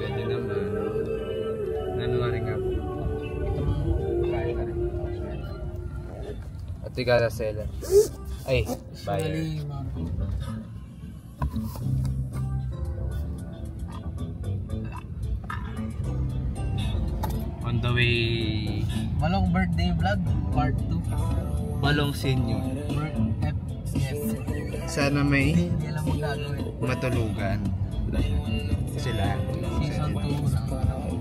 Pwede naman. Ano nga rin nga po? Kain ka rin. At ikaw na seller. Ay, buyer. On the way. Balong birthday vlog, part 2. Balong senior. Yes. Sana may Hindi alam mo gagawin. matulugan sila. Season 2 ng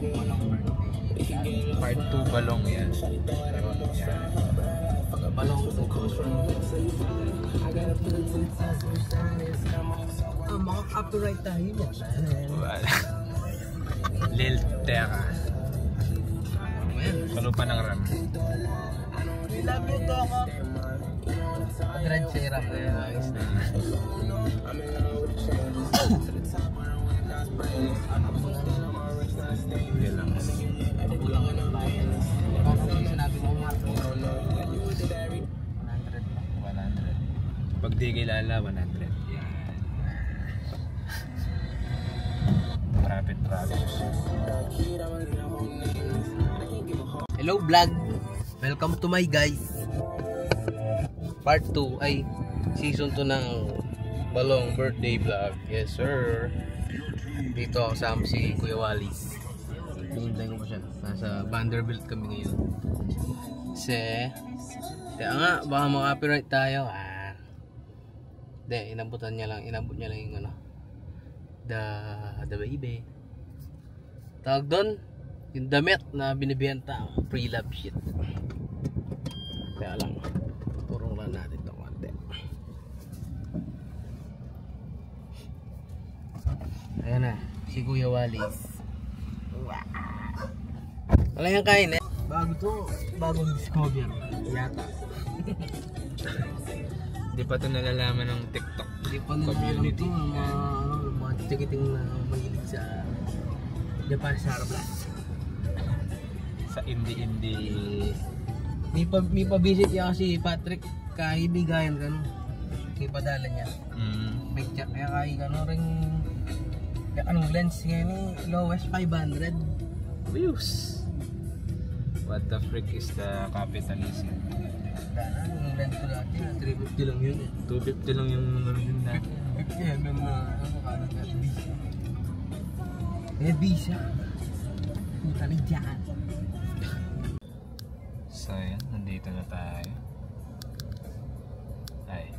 Balong birthday. Part 2 balong yan. Balong 2. Mga copyright tayo yan. Wala. Lil Terra. Ano pa ng RAM? I love you, Doko. Dread serum. Ayos na. Hindi lang. Sinabi mo nga. 100. Pag di kilala, 100. Rapid. Hello vlog. Welcome to my guys. Part 2 ay season 2 ng Balong birthday vlog. Yes sir. Dito ako kasama si Kuya Walis. Hinintay ko pa siya. Nasa Vanderbilt kami ngayon. Kasi kaya nga baka ma-copyright tayo. Hindi, inabot niya lang yung ano. The baby. Tawag doon yung damit na binibenta, pre-love shit. Kaya lang turong lang natin ito konti. Ayan na, si Kuya Walis. Wala yung kain eh. Bagong discover yata. Di pa ito nalalaman ng TikTok Hindi pa nalaman ito mga tikiting na mahilig sa Japan Star Blast. sa indie. May pa-visit niya kasi Patrick kaibigan ka no. Ipadala niya. May chat kaya ring anong lens niya ni lowest 500 Views. What the frick is the capitalism? Dana, yung lens ko dati 350 lang yun 250 lang yung yun natin. 50 yan ng ano Visa. Puta na dyan. So yan, nandito na tayo. Ay.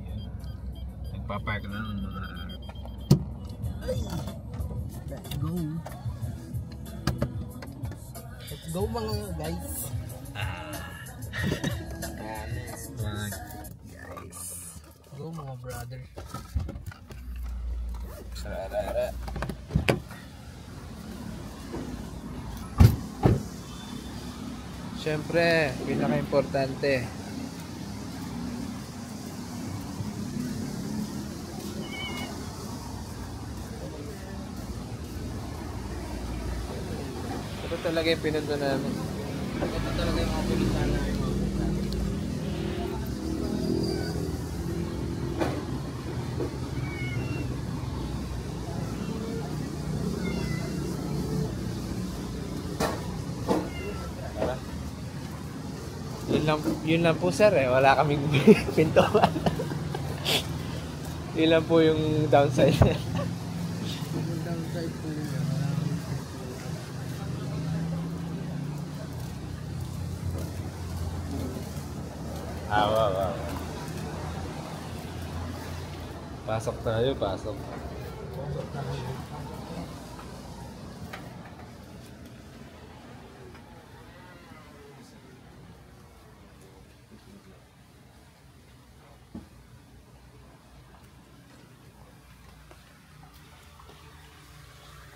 Yan. Nagpapark na ng mga Let's go. Let's go mga guys. mga Guys. Go mga brother. sarara. Siyempre, pinaka-importante. Ito talaga yung pinunto namin. Ito talaga yung mga pulisan na Yun lang po sir eh, wala kaming pintuan. Yun lang po yung downside. yung downside po niya. Wow. Pasok tayo, pasok.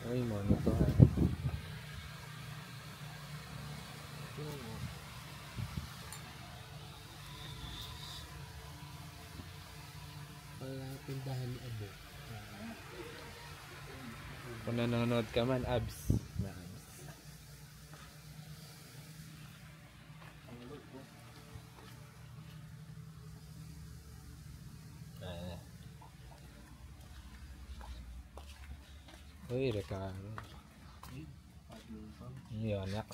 Ay, mono to ha. Wala tindahan ni Abo. Kung nanonood ka man, abs. Na abs. Uy, Ricardo. Yonex.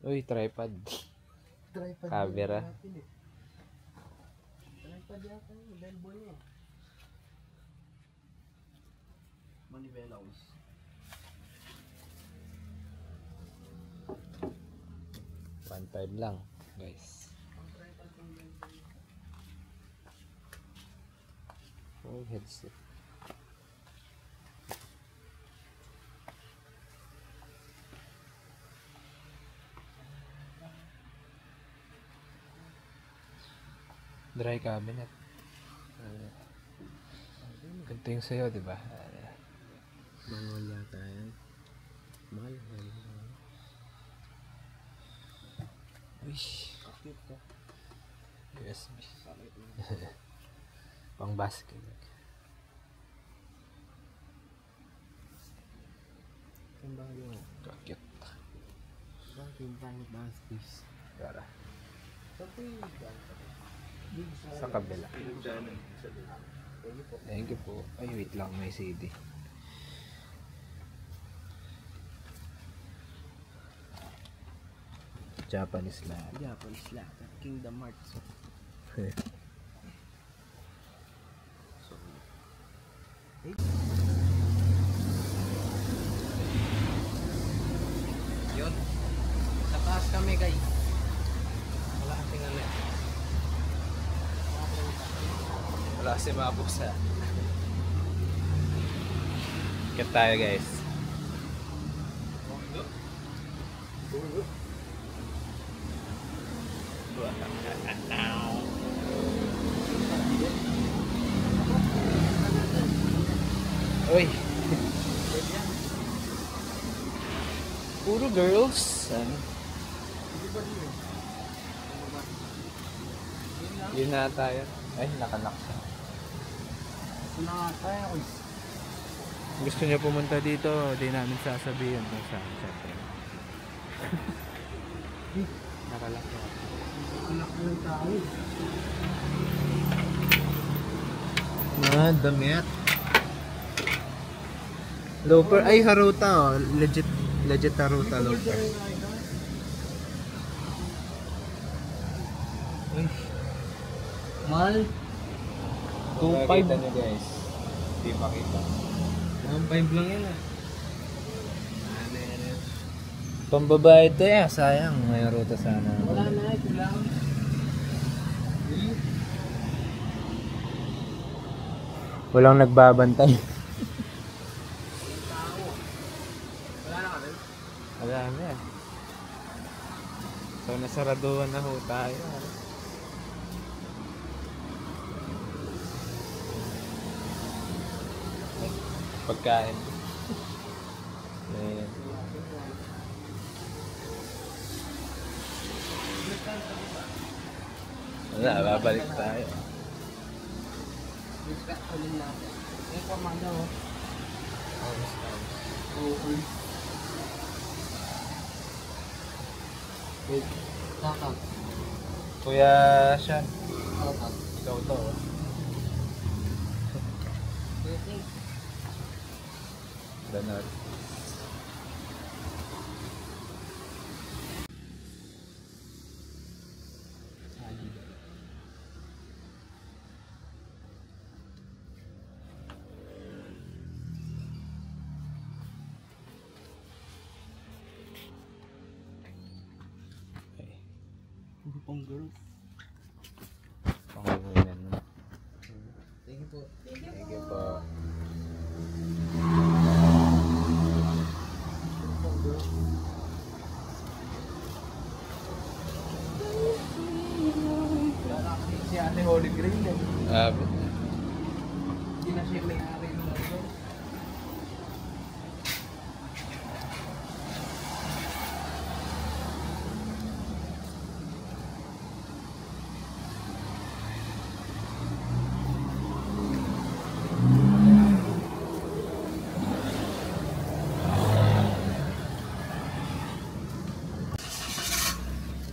Uy, tripod. Camera. Tripod yata yung bellboy niya. Manivelos. One time lang, guys. Oh, headset. Dry cabinet. Ganito yung sayo, di ba? Manual yata yan. Mahal. Wish. Cute ka. USB. Pang basket. Ang bago nga. Kakit. Bakit yung pangit ba ang space? Tara. Saan po yung Sa kabila. Thank you po. Ay, wait lang. May CD. Japanese lahat. Japanese lahat. Kingdom Hearts. So, yun. Sa taas kami guys. Wala kasing ano. Wala kasi mabusa. Kaya tayo guys. Uy. Puro girls. Yun na tayo. Ay, nakalock siya. Gusto niya pumunta dito, di namin sasabihin kung saan, syempre. Nakalock siya. Anak ng tao. Damit. Loafer. Ay, Haruta oh. Legit Haruta loafer. Uy. Mahal. 2.5. Nakita nyo guys. Di makita. 1.5 lang yan ah. Pambabae ito eh. Sayang. May Haruta sana. Wala na, ito lang. Walang nagbabantay. Wala na kami. Wala na. So nasaraduhan na ho tayo. Pagkain. Ayan. Wala, babalik tayo. Discuss ko din natin. Yung pamanda oh. Wait. Kakak. Kuya Sean, Kakak. ikaw to. Oh. Ganun. Okay. Pang girls. Pangunan mo. Thank you po. Thank you po. Si Ate Holy Grail eh. Hindi na siya may-ari ng logo.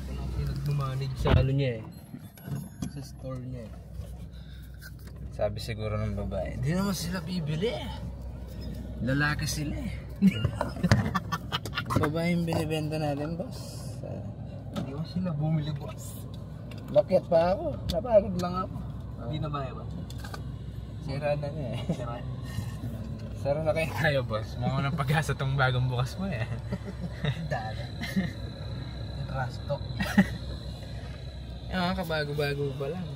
Ito na kasi nagmamanage sa ano niya eh. Sa store niya eh. Sabi siguro ng babae, Hindi naman sila bibili. Lalaki sila eh. babae yung binibenta natin, boss. Hindi mo sila bumili, boss. Lakyat pa ako. Napagod lang ako. Hindi na ba ba? Sira na niya eh. Sara na kayo tayo, boss. Mga nang pag-asa tong bagong bukas mo eh. Dala. Rastok. Yung kabago-bago pa lang.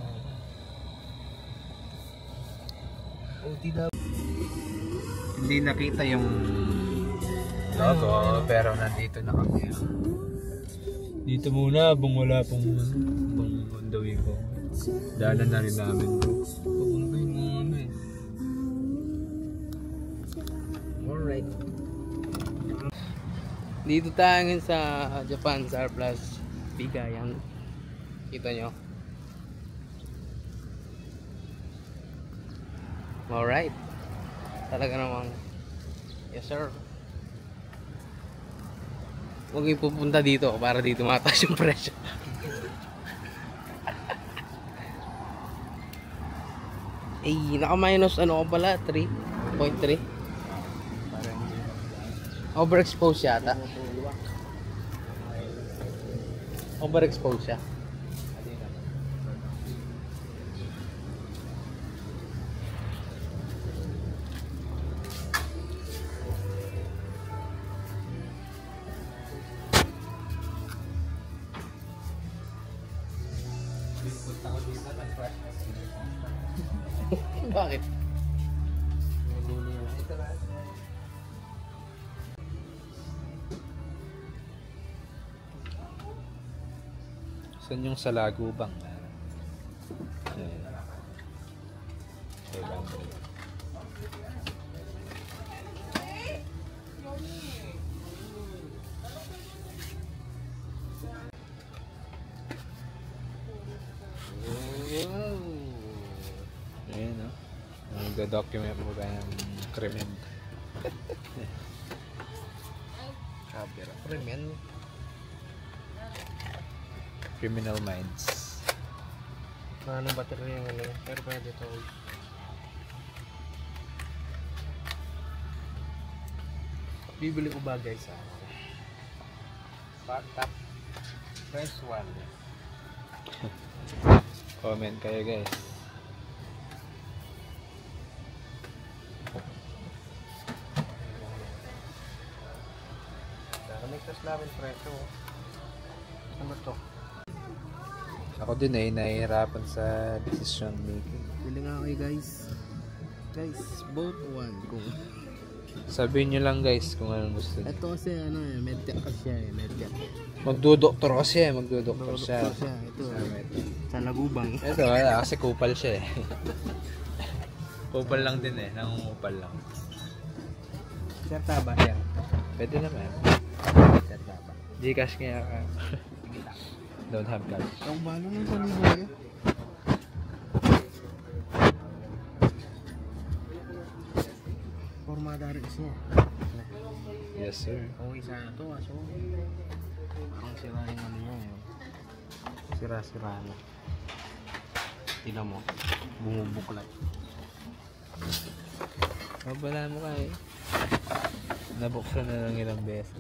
OT daw. Hindi nakita yung logo, pero nandito na kami. Dito muna, bang wala pong bang on the way ko. Daanan na rin namin. Papunta yung mga ano eh. Alright. Dito tayo ngayon sa Japan Surplus Bigayan. Kita nyo? Alright. Talaga namang yes sir. Huwag yung pupunta dito para dito mataas yung presyo. Eh, naka-minus ano ko pala? 3.3. Overexposed yata. Overexposed siya. Bakit? Saan yung sa Lagubang? Ayan, no? Nag-document mo ba yung krimen? Camera. Premium. Criminal Minds. Ano baterya yung ano yun? Pero pwede ito. Bibili ko ba guys Tap press 1. Comment kayo, guys. Connectas namin presyo. Ano to? Ako din eh, nahihirapan sa decision making. Bili nga kayo guys. Guys, both one. Kung Sabihin nyo lang guys kung anong gusto nyo. ito kasi ano eh, medtech kasi siya eh, medtech. Magdodoktor kasi eh, magdodoktor siya. Ito Sa med- sa Lagubang. Ito wala kasi kupal siya eh. Kupal lang din eh, nangungupal lang. Sir taba, sir. Pwede naman. Sir taba. Gcash kaya ka. Don't have cash. Ang balo ng panibayo. Formada rin siya. Yes sir. Okay sana to aso. Parang sira yung ano niya eh. Sira-sira na. Tingnan mo. Bumubuklat. Mabala mo ka eh. Nabuksan na lang ilang beses.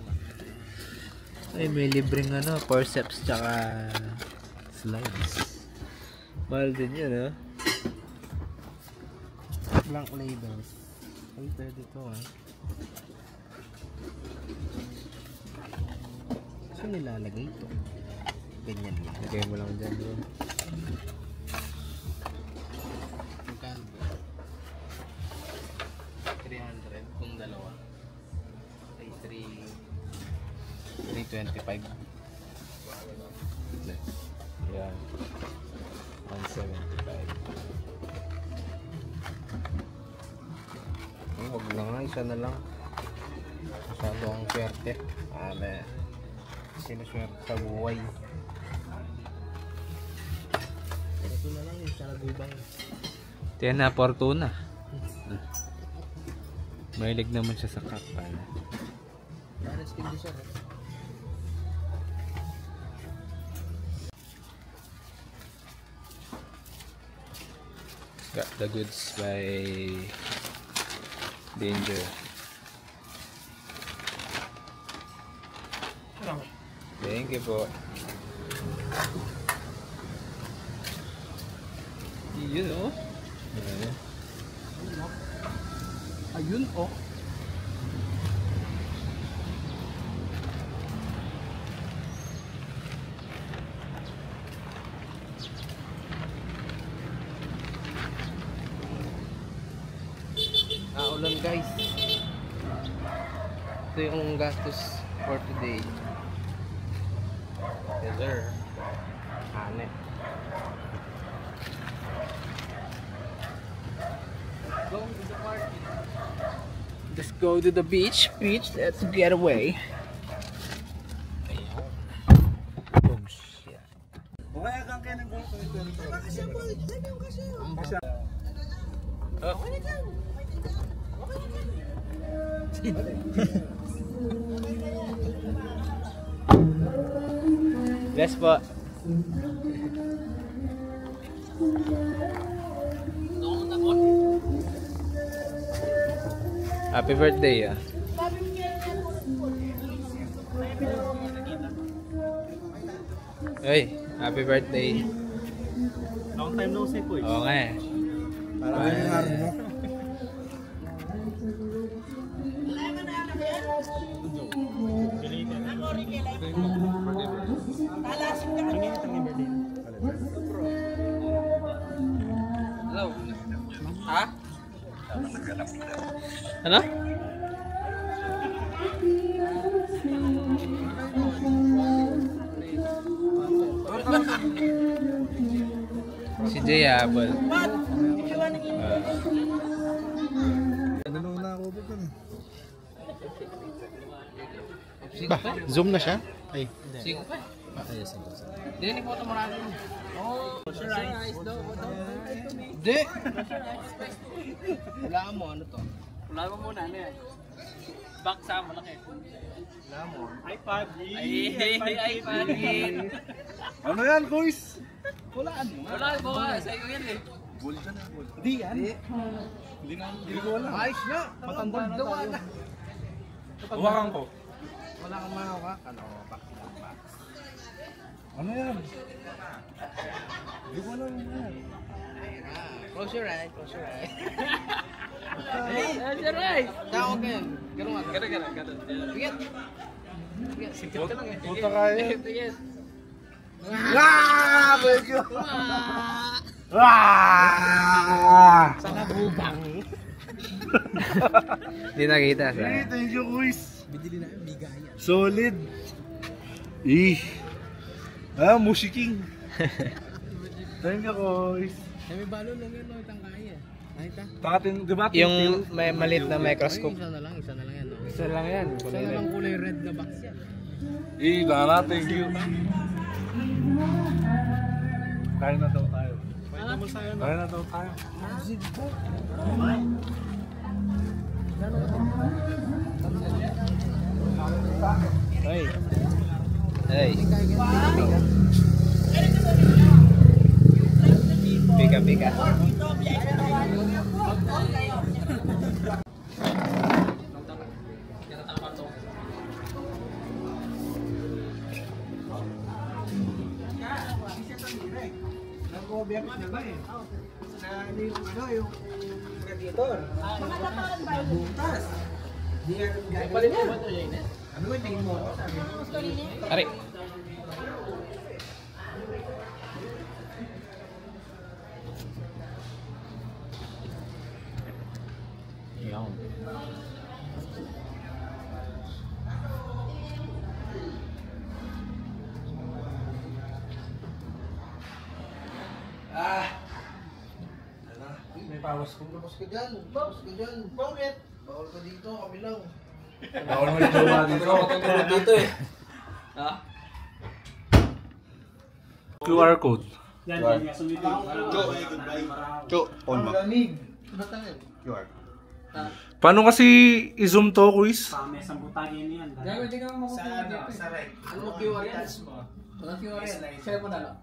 Ay, may libreng ano, forceps tsaka slides. Mahal din yun, ha? Blank labels. Ay, pwede to ha. Saan nilalagay ito? Ganyan lang. Lagay mo lang dyan, bro. Magkano ba? 300 kung dalawa. Ay, 325. Yan. 175. Ay, wag lang nga, isa na lang. Masyado ang swerte. Sinuswerte sa buhay. Ito na lang yung sa Lagubang. Tiyan na, Fortuna. Mahilig naman siya sa kapal. Pares hindi siya. Got the goods by Danger. Thank you po. Yun oh. Ayun oh. Ulan guys. Ito yung gastos for today. Yes sir. Ane. Go to the party. Let's go to the beach. Let's get away. Oh shit. Okay, kang kaya ng gulo ko ito. Yes po. Happy birthday ah. Hey, happy birthday. Long time no see po eh. Oo nga eh. Parang nangyari mo. Hello. Ha? Ano? Si Jay Apple. Nanonood na ako dito. Ba, Zoom na siya? Ay. sige pa. Hindi, ni photo mo natin. Oh, pressurize daw. Hindi. Wala mo, ano to? Wala mo muna, ano yan? Back sa malaki. Wala mo. iPad. iPad. Ano yan, guys? Wala mo nga, sa iyo yan eh. Hindi yan. Hindi ko wala. Ayos na. Matanda na Dawa tayo. na. Hawakan ko. Wala kang mahawak. Ano, back. Ano yan? Hindi ko alam yan. Close your eyes. That's your right. Tawag ka yan. Ganun nga. Ganun. Bigat. Sikat ka lang eh. Puta kaya. Sige. Ah! Thank you! Ah! Sa nabubang. Hindi nakita sa. Hey, thank you, guys. Bidili na yung bigaya. Solid. Musiking. Thank you, guys. May balon lang yan, no? Itang kaya. Nakita? Takatin, di ba? Yung may maliit na Ay, microscope. isa na lang yan. No? Isa lang yan. Isa na lang kulay red na box yan. Dana, thank you. Kain na daw tayo. Kain na daw tayo. Hey. Hey. Pika. Ari. Yan. May pawas ko. Bawas ka dyan. Bakit? Bawal ka dito, kami lang. Bawal mo yung jowa dito. Ha? QR code. Yan nga sumitin. On mo. Lamig. Batangan. QR. Paano kasi i-zoom to, quiz? May sambutagin yan. Hindi ka makukuha. Sa right. Ano QR yan? Walang QR yan. Share mo na lang.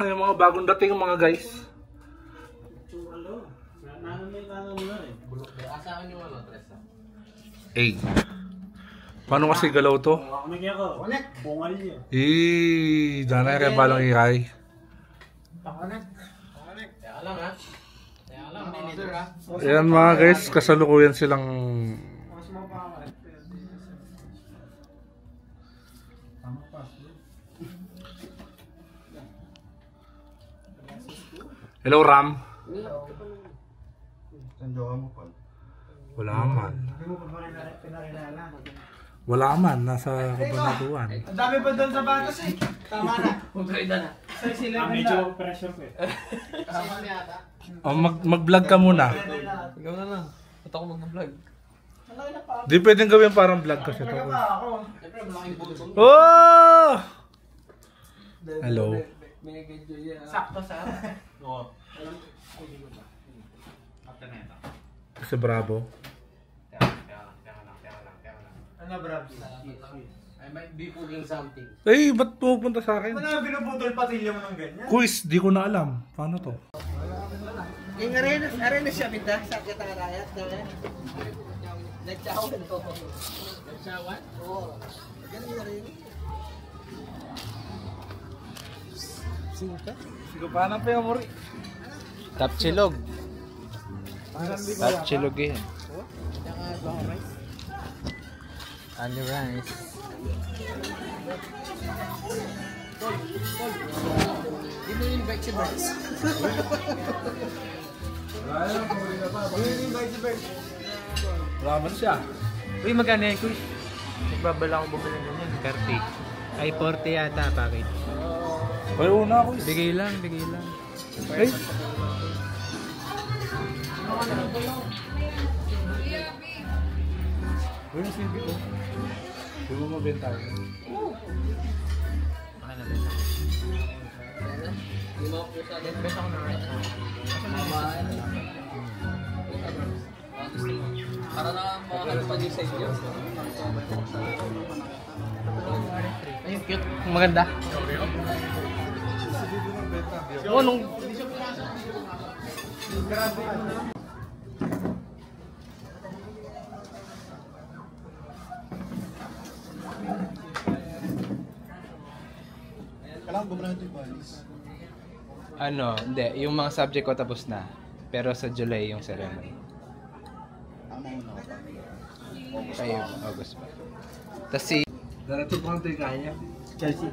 Yung mga bagong dating mga guys. Asahan yung ano, tres ha? Eh. Paano kasi galaw to? Bungal niya. Dana kay balong ihay. Kaya lang ha? Kaya lang, manager ha? Ayan mga guys, kasalukuyan silang Hello Ram. Wala man. Wala man, nasa Kabanatuan. Ang dami pa doon sa batas eh. Tama na. Huwag kayo na. Medyo pressure ko eh. Tama na yata. Mag-vlog ka muna. Ikaw na lang. Ba't ako mag-vlog? Di pwedeng gawin parang vlog kasi to. Siyempre, malaking bulsong. Oh! Hello. Sakto sa. Oo. Kasi Bravo. Ano bro? I might be cooking something. Eh, ba't pupunta sa akin? Ano binubutol patilya mo ng ganyan? Quiz, di ko na alam. Paano to? Yung arena siya pinta sa katarayat daw eh. Nagsawan to. Nagsawan? Oo. Ganun yung arena. Sige pa na pa yung mori. Tapchilog. Tapchilog yan. Ano rice? Di mo invite si Bryce? Wala man siya. Uy, magkano yan, Kuy? Nagbabala akong bumili na yan. 30. Ay, 40 yata, package. Kaya una ako. Bigay lang. Eh, yung silbi ko. Di mo mabenta ko. Okay na din. Di mo ako sa atin. Best ako na rice. Para na makakalo pa din sa inyo. Ay, cute. Maganda. Oo, nung... Ano, hindi. Yung mga subject ko tapos na. Pero sa July yung ceremony. Kayo, August pa. Tapos si... Darating ko ang kanya. Chelsea.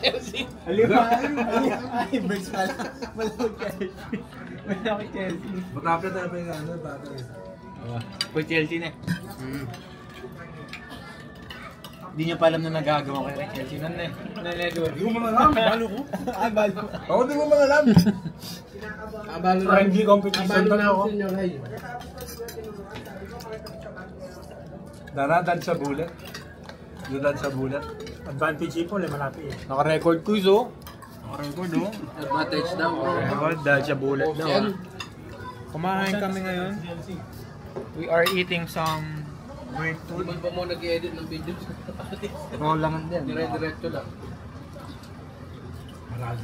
Chelsea. Ay, Birds pala. Malawag Chelsea. Malawag Chelsea. Matapit na pa yung ano, bata eh. Kung Chelsea na. Hindi niya pa alam na nagagawa ko kay Chelsea nun eh. Hindi mo mga alam, balo ko. Ay, balo. Ako di mo mga alam. Abalo na. Friendly competition Abalo pa na na ako ako. sa inyo, Ray. Danadan sa bulat. Dudan sa bulat. Advantage po, malapit eh. Naka-record quiz, oh. Naka-record oh. Advantage daw. Record dahil siya bulat daw. Yan. Kumain kami ngayon. We are eating some weird Di food. ba pa mo nag-edit ng video? Roll lang din. Dire-diretso lang. Marami.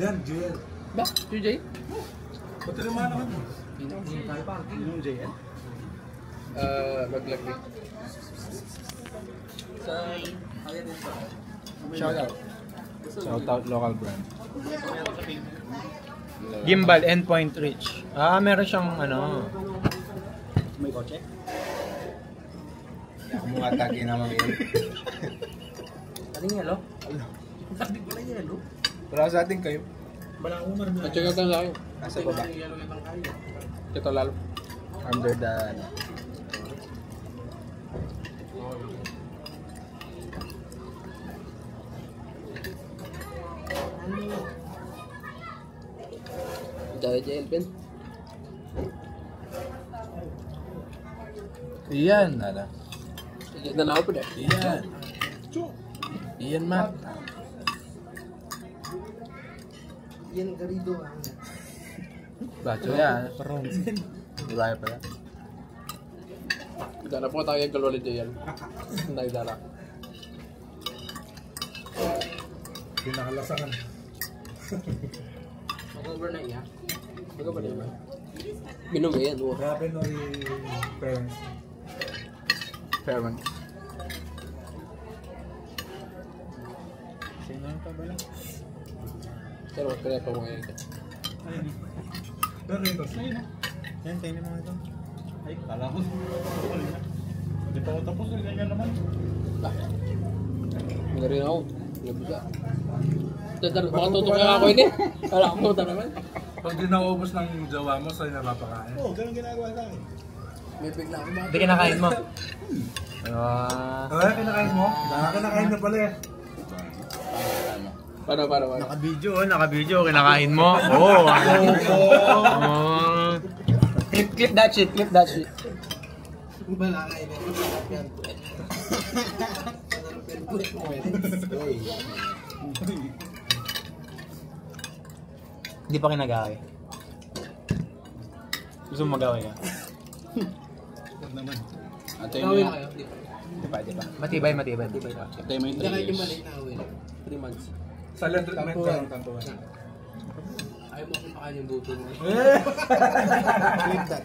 Yan, Joel. Ba? Jay? Ba't naman naman? Yung JL? Maglag din. Sa... Shout out. Shout out local brand. Gimbal endpoint reach. Ah, meron siyang ano. May kotse? Mga tagi naman yun. Ano yung yelo? Sabi ko na yelo. Wala sa atin kayo. Wala akong marami. At saka lang lang. Nasa baba. Yellow na kayo. Ito lalo. Under the... Dahil JL pen. Iyan, ano? Iyan na ako pa deh. Iyan. Iyan, Matt. Yan garido ah. Bacho yan. Paronsin. Diba pala? Dala po tayo yung kalwala JL. Nagdala. Pinakalasakan. Mag-overnight niya? Mag-overnight ba? Binom ba yan? Grabe no parents. Parents. Sino pa ba lang? Pero kaya pa mga yan. Pero ito. Yan, tayo naman ito. Ay, kala ko. Hindi pa ako tapos. Ganyan naman. Hindi rin ako. Nabuga. Baka tutukan ako yun eh. Wala akong puta naman. Pag di naubos ng jowa mo, sa'yo napapakain. Oo, ganun ginagawa sa akin. May bigla ako ba? Hindi kinakain mo. Ay, kinakain mo? Kinakain na pala eh. Para. Naka-video, kinakain mo. Oo. Clip that shit. Wala ka ina. Hindi pa kinagawi. Gusto mo magawi ka? Atay mo yun. Di pa. Matibay. Atay mo yung 3 years. 3 months. Silent treatment ka ng tantuan. Ayaw mo akong pakain yung buto mo. Clip that.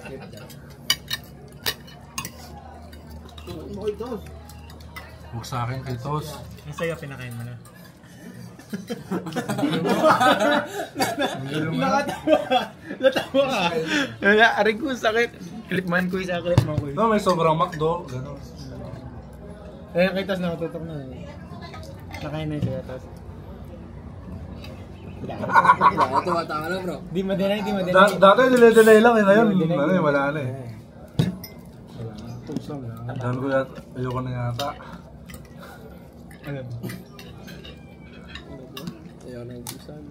Huwag sa akin, Kitos. Yung sa'yo, pinakain mo na. Natawa ka. Wala, aray ko sakit. Clip man ko isa, clip mo ko. No, may sobrang McDo. Gano'n. Eh, kitas na matutok na. Nakain na siya, tapos. Tumatanga na bro. Di madenay. Dati delay lang eh. Ngayon, wala na eh. Dahil ko yata, ayoko na yata. Ayaw na ubusan.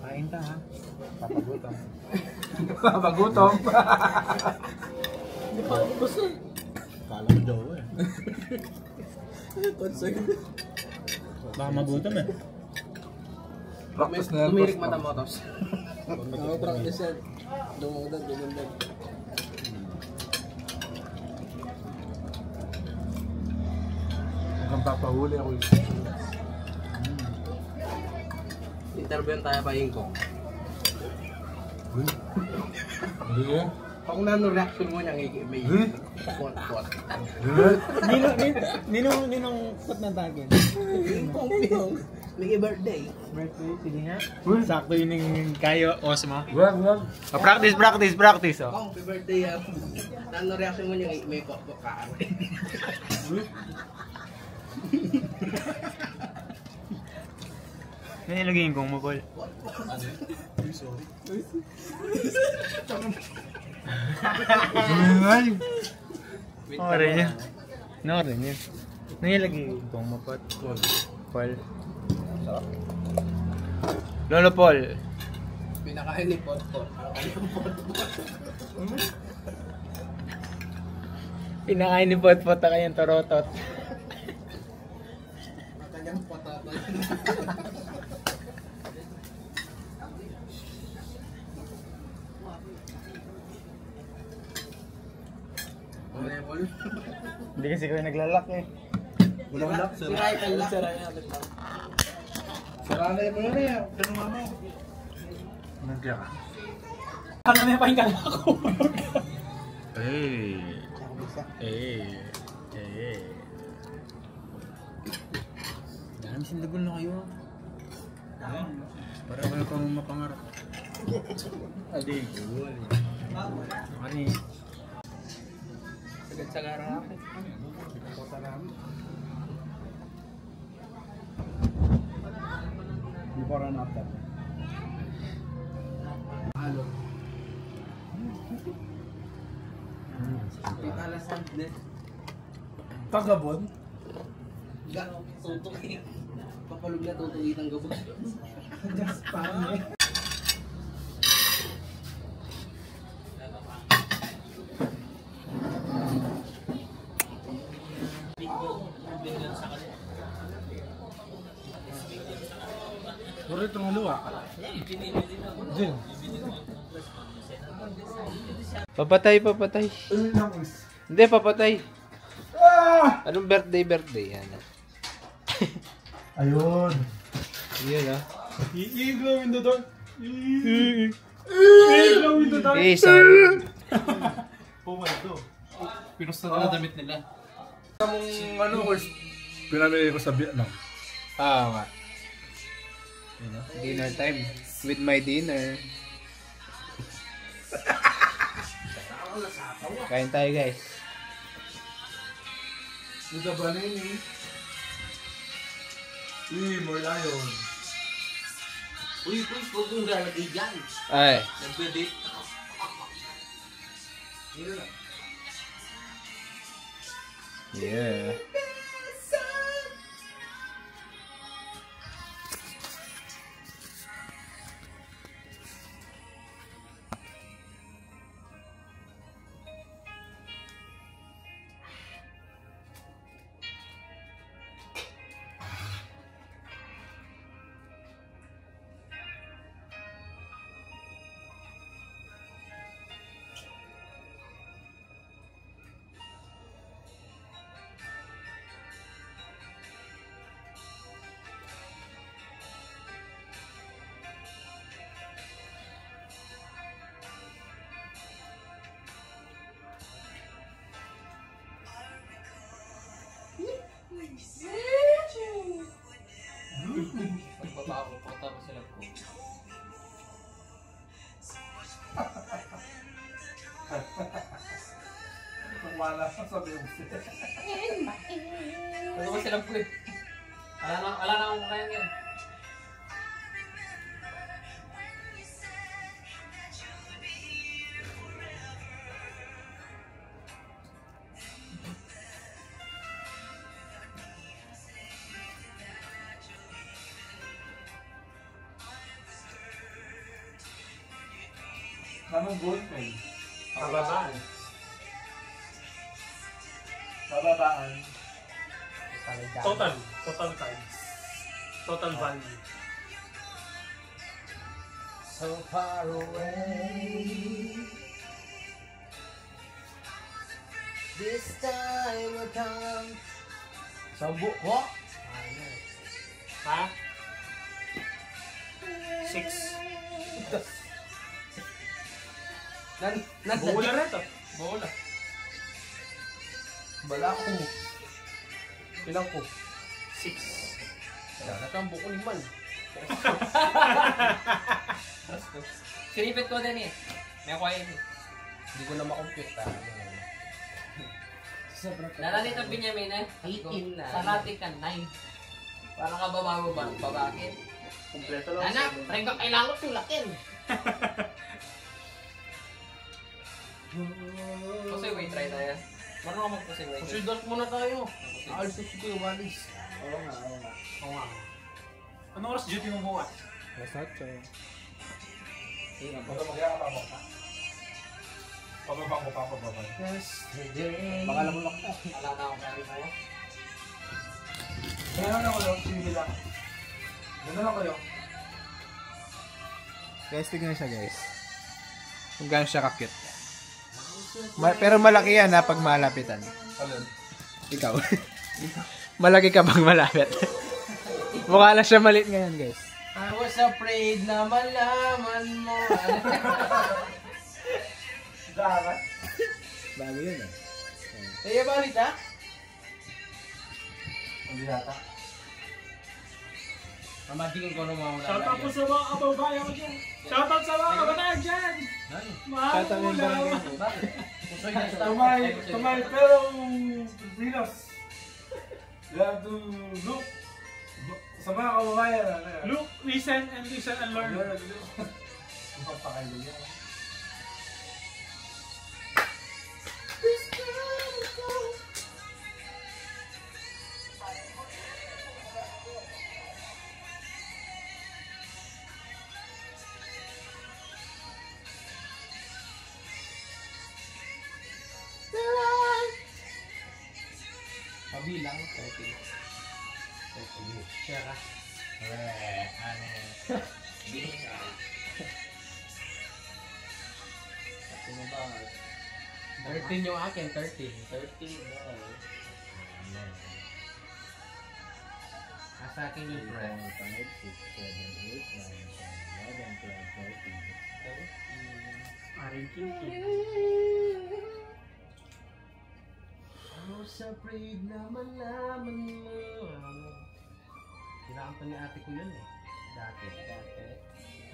Kain ka ha. Papagutom. Hindi pa ako gusto. Kala mo jowa eh. Baka magutom eh. Practice na yan. Tumirik mata mo tos. Ako practice yan. Dumugdag. Hanggang papahuli ako eh. Interview tayo pa ko. Uy. Hindi eh. Kung nano reaction mo niya, may pot. Ninong pot na tagin. Pong. May birthday. Birthday, sige nga. Sakto yun yung kayo, Osmo. Wag. Practice oh. Kung birthday yan. Nano reaction mo niya, may pot ka. Yan nilagay yung gong mo, Paul. Ay. Nakarin yun. Nakarin yun. Nilagay yung gong mo, Paul. Lolo Paul. Pinakain ni Pot. Pinakain ni Pot-Pot na kanyang torotot. Kanyang patata. Hindi kasi kayo naglalak eh. Walang lock. Siray ka lang. Saralay mo na yan. Ganun mama. Nandiyan ka. Ano na yung pahinga ako? Dahil sindagol na kayo. Para wala pang mapangarap. Adi. Ano Sagad sa garang ako. Before and after. Ano? Kalasan din. Kagabon? Tutok eh. Papalog na tutulit ang gabos. Puro itong haluwa. Diyan. Papatay. Hindi, papatay. Anong birthday? Yan. Ayun. Yun, ah. I-glow in the dark. I-glow in the dark. Eh, sorry. Oh my God. Pinusta na damit nila. Pinamili ko sa Vietnam. Nga. Yun, ah. Dinner time. With my dinner. Kain tayo, guys. Dito ba nini? More lion. Uy, huwag kong lalagay dyan. Ay. Nagbe-date. Yeah. Pagbabago po tapos sila po. Wala sa sabi mo. Ano ba sila po eh? Ala na akong kaya yan. Anong gold may? Pababaan. Bababaan. Total times. Total value. So far away. This time will come. Sambu ko? Ha? 6. Bola rin to. Bola. Bala ko. Ilang ko? 6. Wala na kang buko liman. Sinipit ko din eh. May quiet eh. Hindi ko na makompute. Naralit ang Benjamin eh. 18 na. Sarati ka 9. Parang ka babakit. Kompleto lang. Anak, try ko kailangan tulakin. Pusiway, try tayo. Marunong ka magpusiway. Pusidot muna tayo. Alis ko si Kuya Walis. Oo nga. Anong oras duty mo bukas? Baka magyakapamo ka. Pababang ko pa, pababang. Yesterday. Baka lamulak ka. Wala na akong kari mo. Kaya na kayo, sige lang. Gano'n lang kayo. Guys, tignan siya, guys. Kung gaano siya ka-cute. Pero malaki yan, ha, pag malapitan. Alin? Ikaw. Malaki ka pag malapit. Mukha na siya maliit ngayon, guys. I was afraid na malaman mo. Dapat. Bago yun, eh. Kaya balit ha? Hindi nata. Mamatigil ko na mga Shoutout po sa mga kababayan ko dyan. Shoutout sa mga kabataan dyan. Mahal Shoutout mo yung lang. barangay. Tumay, pero Venus. You have to look sa mga kababayan. Look, listen and learn. Papakalo yan. Kabilang 30. Share ka. 14 yung akin, 13. 13 daw. Nasa akin yung friend. 5, 6, 7, 8, 9, 10, 11, 12, 13. Aring kinky. I was afraid na malaman mo. Kinakanta ni ate ko yun eh. Dati.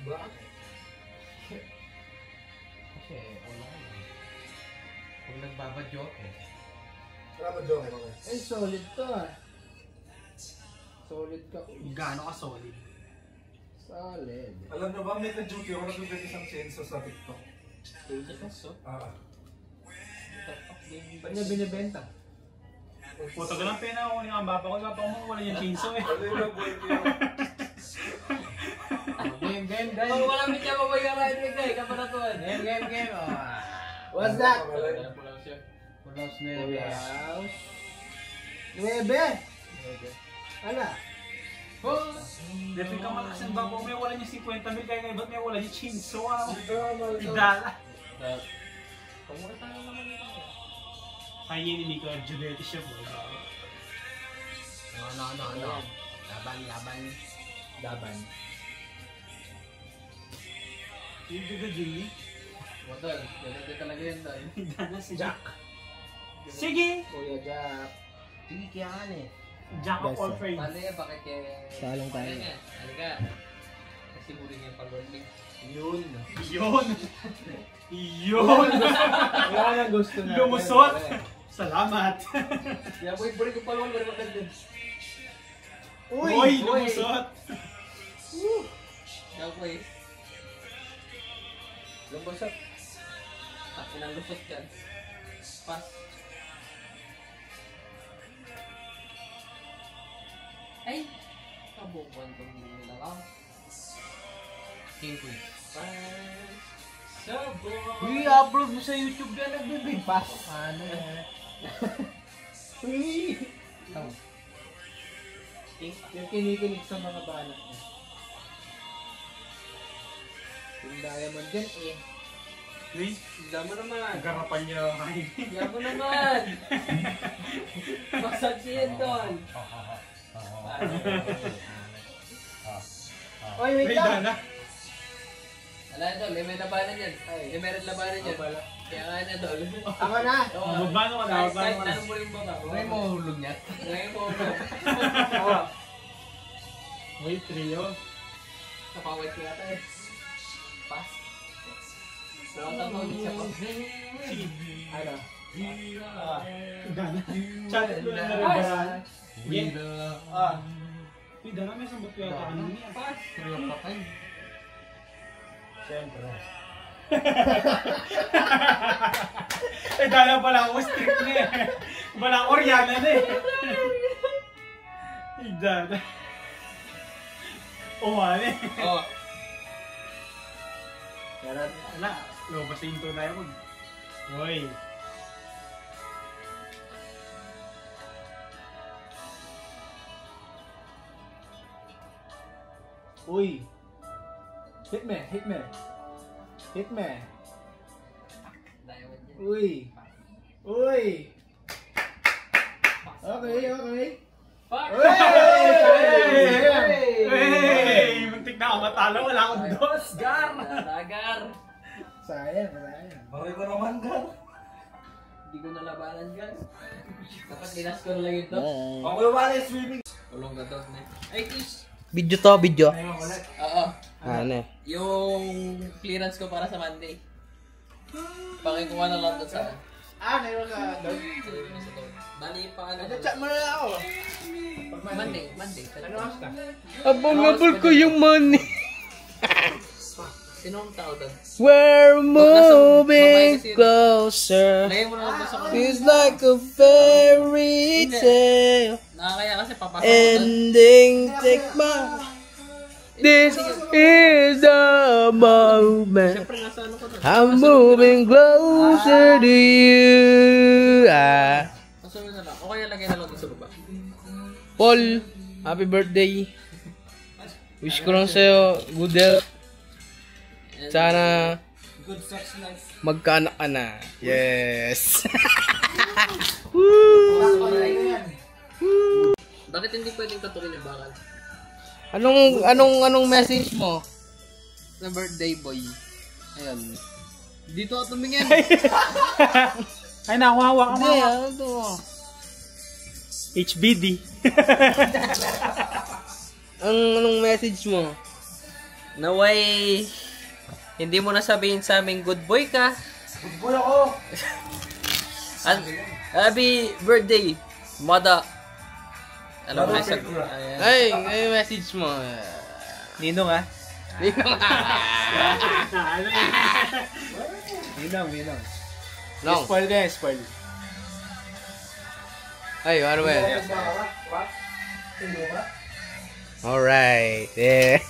Bakit? Kasi wala eh. Kung nagbabadyoke eh. Wala ba joke mo? Eh, solid to ah. Solid ka. Gaano ka solid? Solid. Alam na ba, may ka-duty ako nagbibigay isang chainsaw sa TikTok. Ba't niya binibenta? Puto ka lang pena ako ang bapa ko. Bapa ko wala yung chainsaw eh. Ano yung boy ko yun? Game. Pag walang mitya mo ba yung right leg guy? Kapanatuan. Game. Oh. What's that? Pulaos na yun. House. 9. Ala. Dito ka malakas ng bapa ko. May wala niya 50 mil. Kaya ngayon ba't may wala niya chainsaw? Idala. Pumukita na naman yun. Kaya yun ni Mika Giulietta siya po. Ano. Laban. Yung Giga Jimmy. Wadol, ganito talaga yun doon. Idala si Jack. Sige! Kuya Jack. Sige, kaya ka eh. Jack of all trades. Paano yan? Bakit kaya... Salong tayo. Halika. Kasi muli niya yung pag-rolling. Yun! Wala nang gusto na. Lumusot! Salamat! Kaya boy, ko pala wala maganda. Uy! Lumusot! Kaya boy. Lumbasap. Takin ang lusot yan. Pass. Ay! Kabukuan itong nila lang. King Queen. Pass. Sabon! I-upload mo sa YouTube yan, nagbibig pass. Ano yan? Uy! Ikaw. Yung kinikinig sa mga banat niya. Yung diamond dyan eh. Uy! Higda mo naman. Garapan niya kain. Higda mo naman. Basag siya doon. Oy, wait lang! Dana. Wala ito, may labanan yan. May meron labanan yan. Kaya nga na tol. Ako na! Magbano ka na, Kahit magbano ka na. tanong mo rin ba ba? May mahulog niya. Ngayon mo ulo. Uy, trio. Kapawit ko yata eh. Pass. Nakatapon siya pa. Ano? Dana. Chat ko na rin. Uy, Dana, may sambot ko yata kanina. Pass. Trio pa kayo. Siyempre. Dana pala ako, strict na eh. Pala Oriana na eh. Dana. Umali. Oh. Wala, lumabas yung tunay mo. Uy. Uy! Hit me! Diamond yan. Uy! Okay. Fuck! Hey! Muntik na ako matalo, wala akong dos, Gar! Dagar! Sayang. Maray ko naman, Gar. Hindi ko nalabanan gan. Dapat linas ko na lang ito. Ako yung wala yung swimming. Ulong ka doon eh. Ay, Chris! Video to, video. Ngayon ulit. Oo. Ano? Yung clearance ko para sa Monday. Pakikuha na lang doon sa... Ngayon ka doon. Bali pa ano. Chat mo na ako. Monday. Ano oras ka? Abang-abol ko yung money. Sinong tao doon? We're moving Babae kasi- closer. Lagay mo na lang doon sa It's like a fairy tale. Nakakaya kasi papasok ko doon. Ending, take my... This is the moment. Siyempre nasa ano ko doon. I'm moving closer to you. Kasunod na lang. O kaya lagay na lang doon sa baba. Paul, happy birthday. Wish ko lang sa'yo good health. And Sana good sex life. Magkaanak ka na. Yes. Bakit hindi pwedeng tatukin yung bakal? Anong message mo? Na birthday boy. Ayun. Dito ako tumingin. Ay, nakuhawa ka mo. Hindi, ano to? HBD. Anong message mo? Naway, hindi mo na sabihin sa aming good boy ka. Good boy ako. Happy birthday, mother. Alam mo na sa... Ayan. Ay message mo. Ninong ah. Ninong. Long. Spoil ka yan, spoil. Ay, ano ba yan? Alright. Yeah.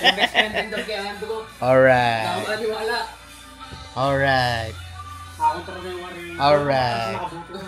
Yung best friend din daw kaya ang dugo. Alright. Nakakaniwala. Alright. Ako talaga yung wari. Alright.